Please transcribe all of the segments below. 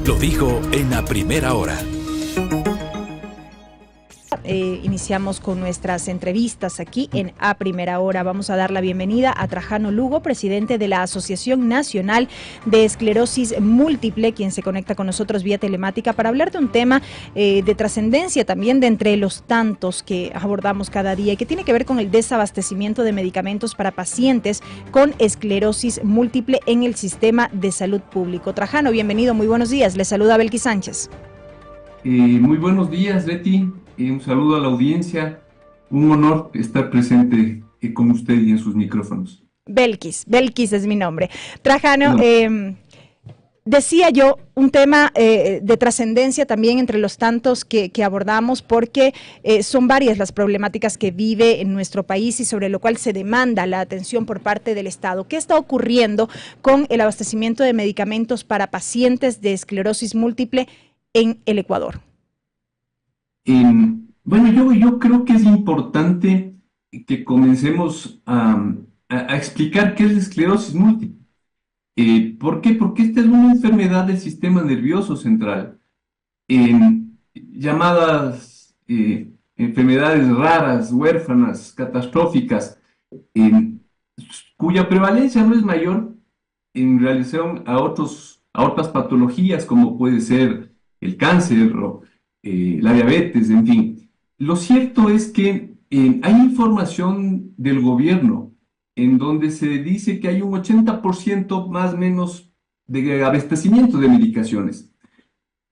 Lo dijo en la primera hora. Iniciamos con nuestras entrevistas aquí en A Primera Hora. Vamos a dar la bienvenida a Trajano Lugo, presidente de la Asociación Nacional de Esclerosis Múltiple, quien se conecta con nosotros vía telemática para hablar de un tema de trascendencia también de entre los tantos que abordamos cada día y que tiene que ver con el desabastecimiento de medicamentos para pacientes con esclerosis múltiple en el sistema de salud público. Trajano, bienvenido, muy buenos días. Le saluda Belkis Sánchez. Muy buenos días, Betty. Un saludo a la audiencia. Un honor estar presente con usted y en sus micrófonos. Belkis es mi nombre. Trajano, decía yo, un tema de trascendencia también entre los tantos que abordamos, porque son varias las problemáticas que vive en nuestro país y sobre lo cual se demanda la atención por parte del Estado. ¿Qué está ocurriendo con el abastecimiento de medicamentos para pacientes de esclerosis múltiple en el Ecuador? Bueno, yo creo que es importante que comencemos a explicar qué es la esclerosis múltiple. ¿Por qué? Porque esta es una enfermedad del sistema nervioso central, llamadas enfermedades raras, huérfanas, catastróficas, cuya prevalencia no es mayor en relación a otras patologías como puede ser el cáncer o la diabetes, en fin. Lo cierto es que hay información del gobierno en donde se dice que hay un 80% más o menos de abastecimiento de medicaciones.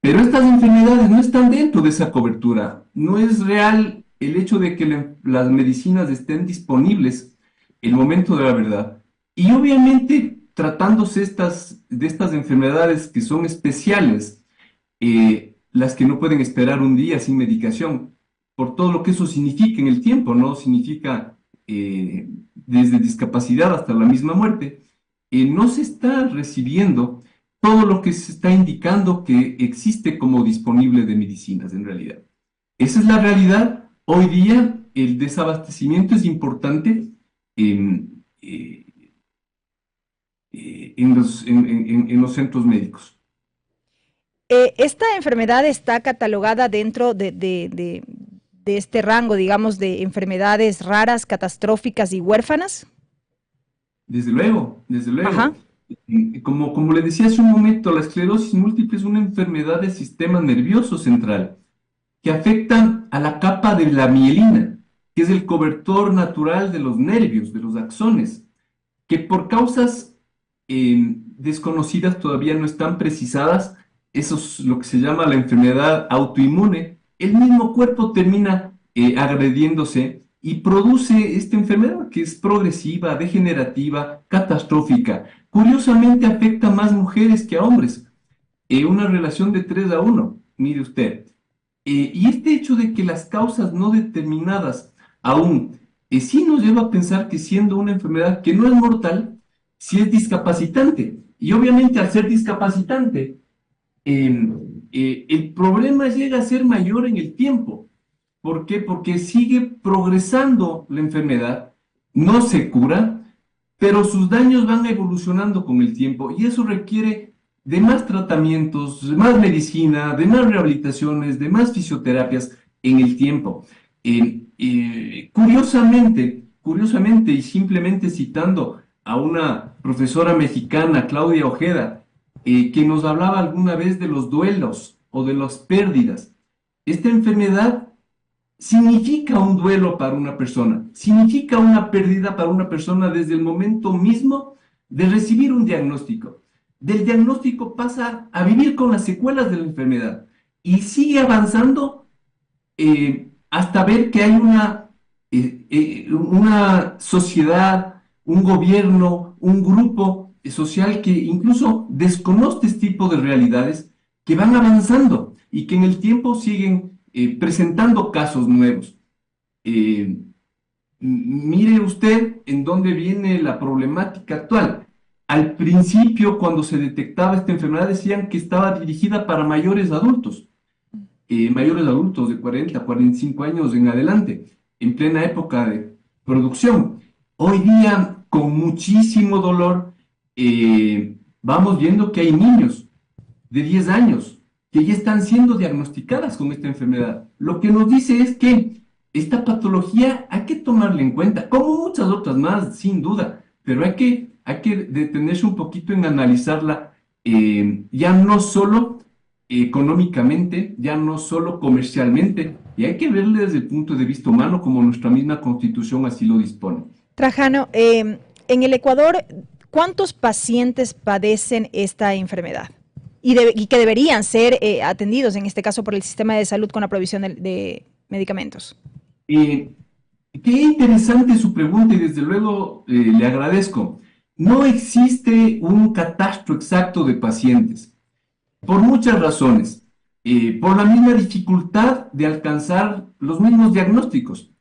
Pero estas enfermedades no están dentro de esa cobertura. No es real el hecho de que las medicinas estén disponibles en el momento de la verdad. Y obviamente, tratándose de estas enfermedades que son especiales, las que no pueden esperar un día sin medicación, por todo lo que eso significa en el tiempo, ¿no? Significa desde discapacidad hasta la misma muerte. No se está recibiendo todo lo que se está indicando que existe como disponible de medicinas en realidad. Esa es la realidad. Hoy día el desabastecimiento es importante en los centros médicos. ¿Esta enfermedad está catalogada dentro de este rango, digamos, de enfermedades raras, catastróficas y huérfanas? Desde luego, desde luego. Ajá. Como le decía hace un momento, la esclerosis múltiple es una enfermedad del sistema nervioso central que afecta a la capa de la mielina, que es el cobertor natural de los nervios, de los axones, que por causas desconocidas todavía no están precisadas. Eso es lo que se llama la enfermedad autoinmune. El mismo cuerpo termina agrediéndose y produce esta enfermedad que es progresiva, degenerativa, catastrófica. Curiosamente afecta más mujeres que a hombres. Una relación de 3-1, mire usted. Y este hecho de que las causas no determinadas aún sí nos lleva a pensar que siendo una enfermedad que no es mortal, sí es discapacitante. Y obviamente al ser discapacitante, el problema llega a ser mayor en el tiempo. ¿Por qué? Porque sigue progresando la enfermedad, no se cura, pero sus daños van evolucionando con el tiempo y eso requiere de más tratamientos, de más medicina, de más rehabilitaciones, de más fisioterapias en el tiempo. Curiosamente, y simplemente citando a una profesora mexicana, Claudia Ojeda, que nos hablaba alguna vez de los duelos o de las pérdidas. Esta enfermedad significa un duelo para una persona, significa una pérdida para una persona desde el momento mismo de recibir un diagnóstico. Del diagnóstico pasa a vivir con las secuelas de la enfermedad y sigue avanzando hasta ver que hay una sociedad, un gobierno, un grupo social que incluso desconoce este tipo de realidades que van avanzando y que en el tiempo siguen presentando casos nuevos. Mire usted en dónde viene la problemática actual. Al principio, cuando se detectaba esta enfermedad, decían que estaba dirigida para mayores adultos de 40, 45 años en adelante, en plena época de producción. Hoy día, con muchísimo dolor, vamos viendo que hay niños de 10 años que ya están siendo diagnosticadas con esta enfermedad. Lo que nos dice es que esta patología hay que tomarla en cuenta, como muchas otras más, sin duda, pero hay que detenerse un poquito en analizarla, ya no solo económicamente, ya no solo comercialmente, y hay que verle desde el punto de vista humano, como nuestra misma Constitución así lo dispone. Trajano, en el Ecuador, ¿cuántos pacientes padecen esta enfermedad? Y que deberían ser atendidos, en este caso, por el sistema de salud con la provisión de medicamentos. Eh, Qué interesante su pregunta y desde luego le agradezco. No existe un catastro exacto de pacientes, por muchas razones. Por la misma dificultad de alcanzar los mismos diagnósticos,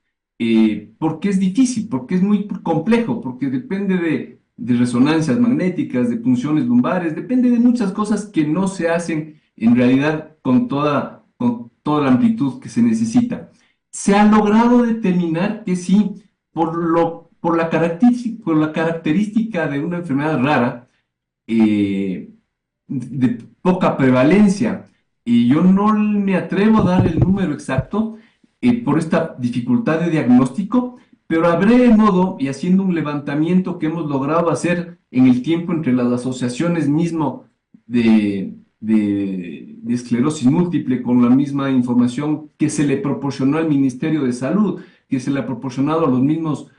porque es difícil, porque es muy complejo, porque depende de resonancias magnéticas, de punciones lumbares, depende de muchas cosas que no se hacen en realidad con toda la amplitud que se necesita. Se ha logrado determinar que sí, por la característica de una enfermedad rara, de poca prevalencia, y yo no me atrevo a dar el número exacto por esta dificultad de diagnóstico, pero a breve modo y haciendo un levantamiento que hemos logrado hacer en el tiempo entre las asociaciones mismo de esclerosis múltiple, con la misma información que se le proporcionó al Ministerio de Salud, que se le ha proporcionado a los mismos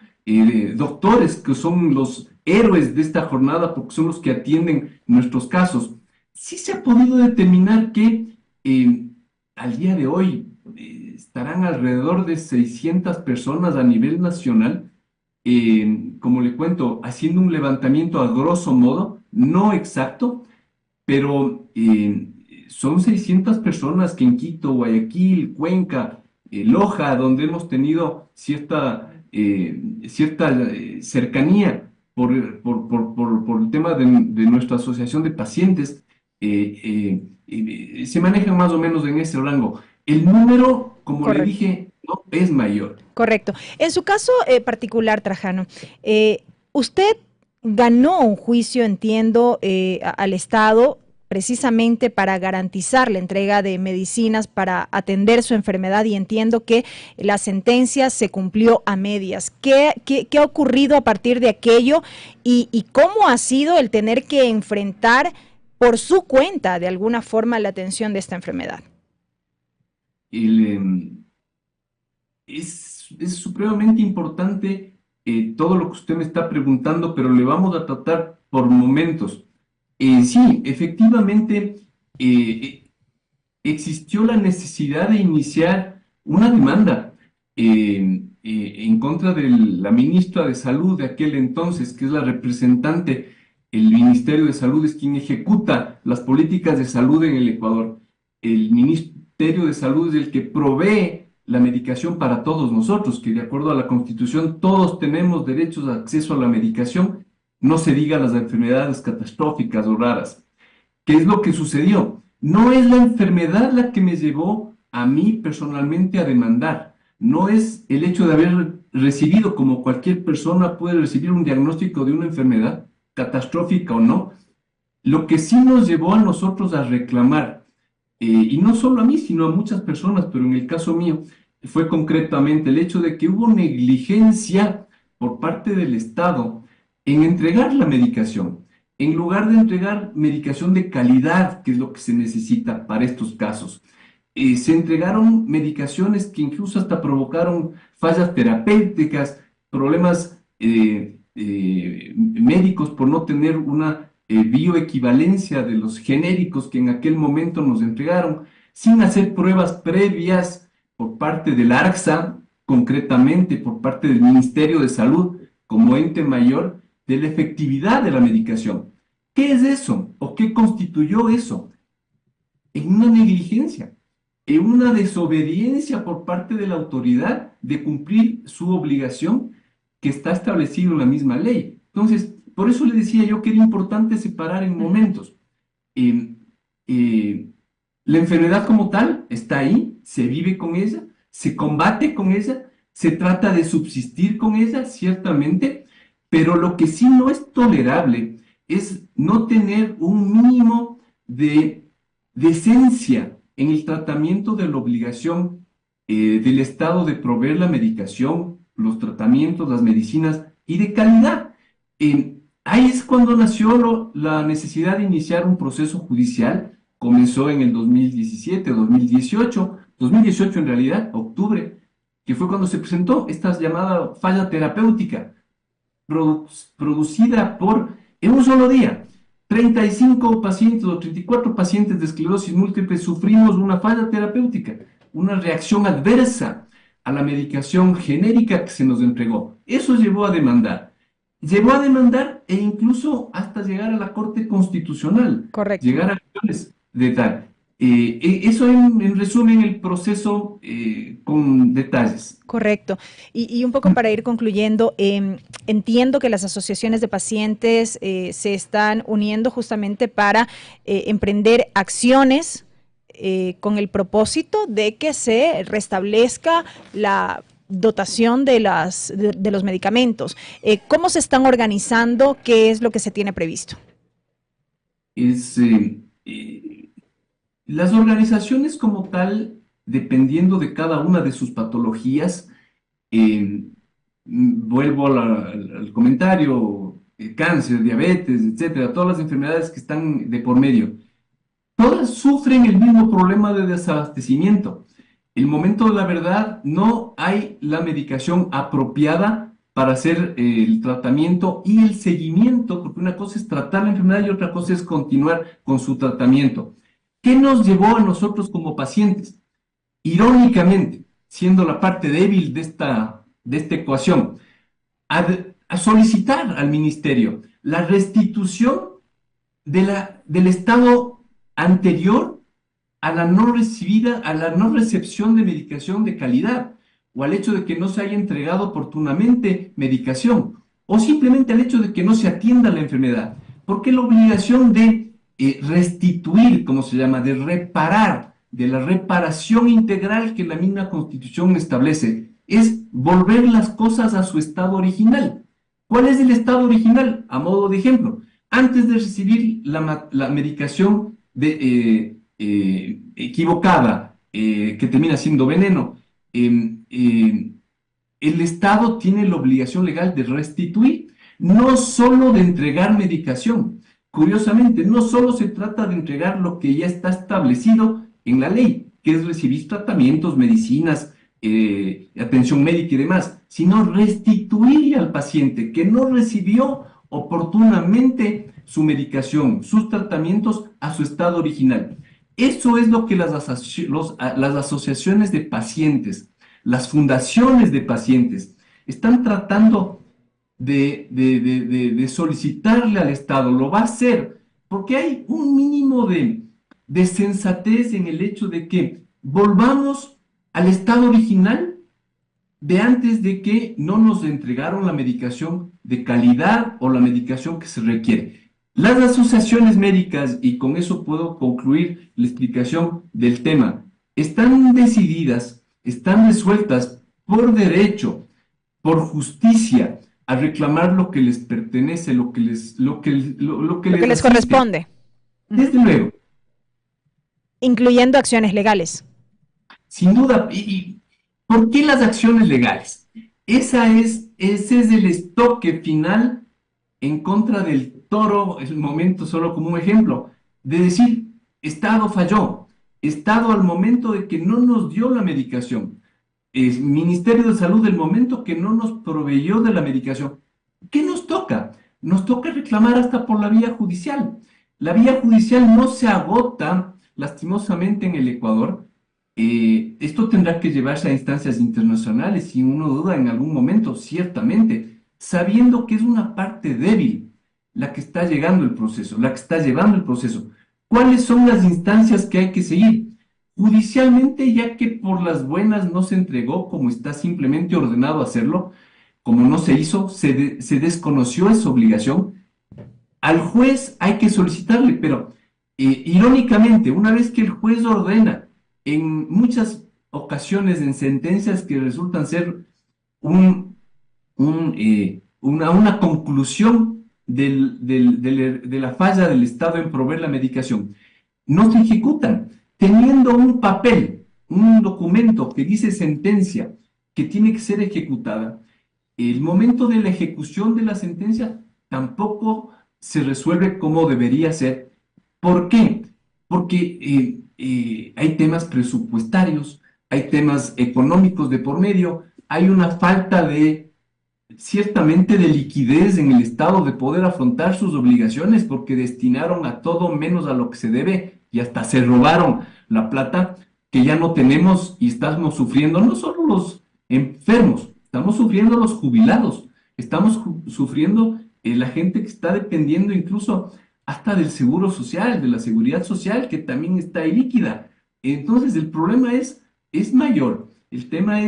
doctores, que son los héroes de esta jornada, porque son los que atienden nuestros casos. Sí se ha podido determinar que al día de hoy estarán alrededor de 600 personas a nivel nacional, como le cuento, haciendo un levantamiento a grosso modo, no exacto, pero son 600 personas que en Quito, Guayaquil, Cuenca, Loja, donde hemos tenido cierta cercanía por el tema de nuestra asociación de pacientes, se manejan más o menos en ese rango. El número, como le Correcto. dije, no es mayor. Correcto. En su caso particular, Trajano, usted ganó un juicio, entiendo, al Estado precisamente para garantizar la entrega de medicinas para atender su enfermedad, y entiendo que la sentencia se cumplió a medias. ¿Qué ha ocurrido a partir de aquello y cómo ha sido el tener que enfrentar por su cuenta, de alguna forma, la atención de esta enfermedad? El, es supremamente importante todo lo que usted me está preguntando, pero le vamos a tratar por momentos. Sí, efectivamente, existió la necesidad de iniciar una demanda en contra de la ministra de Salud de aquel entonces, que es la representante. El Ministerio de Salud es quien ejecuta las políticas de salud en el Ecuador. El Ministerio de Salud es el que provee la medicación para todos nosotros, que de acuerdo a la Constitución todos tenemos derechos de acceso a la medicación, no se diga las enfermedades catastróficas o raras. ¿Qué es lo que sucedió? No es la enfermedad la que me llevó a mí personalmente a demandar. No es el hecho de haber recibido, como cualquier persona puede recibir un diagnóstico de una enfermedad, catastrófica o no. Lo que sí nos llevó a nosotros a reclamar, y no solo a mí, sino a muchas personas, pero en el caso mío, fue concretamente el hecho de que hubo negligencia por parte del Estado en entregar la medicación. En lugar de entregar medicación de calidad, que es lo que se necesita para estos casos, se entregaron medicaciones que incluso hasta provocaron fallas terapéuticas, problemas médicos por no tener una bioequivalencia de los genéricos que en aquel momento nos entregaron, sin hacer pruebas previas por parte del ARCSA, concretamente por parte del Ministerio de Salud como ente mayor, de la efectividad de la medicación. ¿Qué es eso? ¿O qué constituyó eso? En una negligencia, en una desobediencia por parte de la autoridad de cumplir su obligación que está establecido en la misma ley. Entonces, por eso le decía yo que era importante separar en momentos. La enfermedad como tal está ahí, se vive con ella, se combate con ella, se trata de subsistir con ella, ciertamente, pero lo que sí no es tolerable es no tener un mínimo de decencia en el tratamiento de la obligación del Estado de proveer la medicación, los tratamientos, las medicinas y de calidad. Ahí es cuando nació la necesidad de iniciar un proceso judicial. Comenzó en el 2017, 2018 en realidad, octubre, que fue cuando se presentó esta llamada falla terapéutica, producida en un solo día. 35 pacientes o 34 pacientes de esclerosis múltiple sufrimos una falla terapéutica, una reacción adversa a la medicación genérica que se nos entregó. Eso llevó a demandar. Llevó a demandar e incluso hasta llegar a la Corte Constitucional. Correcto. Llegar a acciones de tal. Eso en resumen el proceso con detalles. Correcto. Y un poco para ir concluyendo, entiendo que las asociaciones de pacientes se están uniendo justamente para emprender acciones con el propósito de que se restablezca la dotación de los medicamentos. ¿Cómo se están organizando? ¿Qué es lo que se tiene previsto? Las organizaciones como tal, dependiendo de cada una de sus patologías, vuelvo al comentario, cáncer, diabetes, etcétera, todas las enfermedades que están de por medio, todas sufren el mismo problema de desabastecimiento. El momento de la verdad, no hay la medicación apropiada para hacer el tratamiento y el seguimiento, porque una cosa es tratar la enfermedad y otra cosa es continuar con su tratamiento. ¿Qué nos llevó a nosotros como pacientes? Irónicamente, siendo la parte débil de esta ecuación, a solicitar al ministerio la restitución del estado anterior a la no recibida, a la no recepción de medicación de calidad, o al hecho de que no se haya entregado oportunamente medicación, o simplemente al hecho de que no se atienda la enfermedad. Porque la obligación de restituir, como se llama, de reparar, de la reparación integral que la misma Constitución establece, es volver las cosas a su estado original. ¿Cuál es el estado original? A modo de ejemplo, antes de recibir la medicación equivocada, que termina siendo veneno, el Estado tiene la obligación legal de restituir, no solo de entregar medicación. Curiosamente, no solo se trata de entregar lo que ya está establecido en la ley, que es recibir tratamientos, medicinas, atención médica y demás, sino restituir al paciente que no recibió oportunamente su medicación, sus tratamientos a su estado original. Eso es lo que las asociaciones de pacientes, las fundaciones de pacientes, están tratando de solicitarle al Estado. Lo va a hacer porque hay un mínimo de sensatez en el hecho de que volvamos al estado original de antes de que no nos entregaron la medicación de calidad o la medicación que se requiere. Las asociaciones médicas, y con eso puedo concluir la explicación del tema, están decididas, están resueltas por derecho, por justicia, a reclamar lo que les pertenece, lo que les corresponde. Desde luego. Incluyendo acciones legales. Sin duda. ¿Y por qué las acciones legales? Ese es el estoque final en contra del toro, es el momento solo como un ejemplo, de decir, Estado falló, Estado al momento de que no nos dio la medicación, es Ministerio de Salud el momento que no nos proveyó de la medicación. ¿Qué nos toca? Nos toca reclamar hasta por la vía judicial. La vía judicial no se agota lastimosamente en el Ecuador. Esto tendrá que llevarse a instancias internacionales, sin uno duda, en algún momento, ciertamente, sabiendo que es una parte débil la que está llegando el proceso, la que está llevando el proceso. ¿Cuáles son las instancias que hay que seguir? Judicialmente, ya que por las buenas no se entregó como está simplemente ordenado hacerlo, como no se hizo, se desconoció esa obligación, al juez hay que solicitarle, pero irónicamente, una vez que el juez ordena, en muchas ocasiones en sentencias que resultan ser una conclusión de la falla del Estado en proveer la medicación, no se ejecutan. Teniendo un papel, un documento que dice sentencia que tiene que ser ejecutada, el momento de la ejecución de la sentencia tampoco se resuelve como debería ser. ¿Por qué? Porque hay temas presupuestarios, hay temas económicos de por medio, hay una falta ciertamente de liquidez en el Estado de poder afrontar sus obligaciones porque destinaron a todo menos a lo que se debe y hasta se robaron la plata que ya no tenemos y estamos sufriendo no solo los enfermos, estamos sufriendo los jubilados, estamos sufriendo la gente que está dependiendo incluso hasta del seguro social, de la seguridad social, que también está ahí líquida. Entonces el problema es mayor, el tema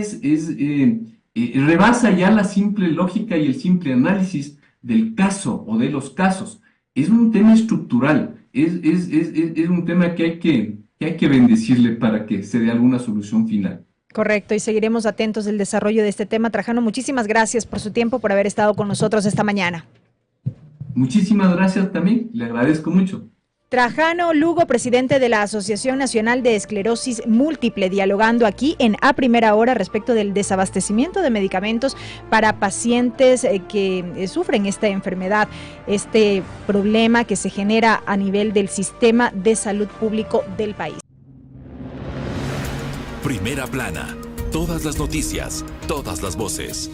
rebasa ya la simple lógica y el simple análisis del caso o de los casos. Es un tema estructural, es un tema que hay que bendecirle para que se dé alguna solución final. Correcto, y seguiremos atentos del desarrollo de este tema. Trajano, muchísimas gracias por su tiempo, por haber estado con nosotros esta mañana. Muchísimas gracias también, le agradezco mucho. Trajano Lugo, presidente de la Asociación Nacional de Esclerosis Múltiple, dialogando aquí en A Primera Hora respecto del desabastecimiento de medicamentos para pacientes que sufren esta enfermedad, este problema que se genera a nivel del sistema de salud público del país. Primera plana, todas las noticias, todas las voces.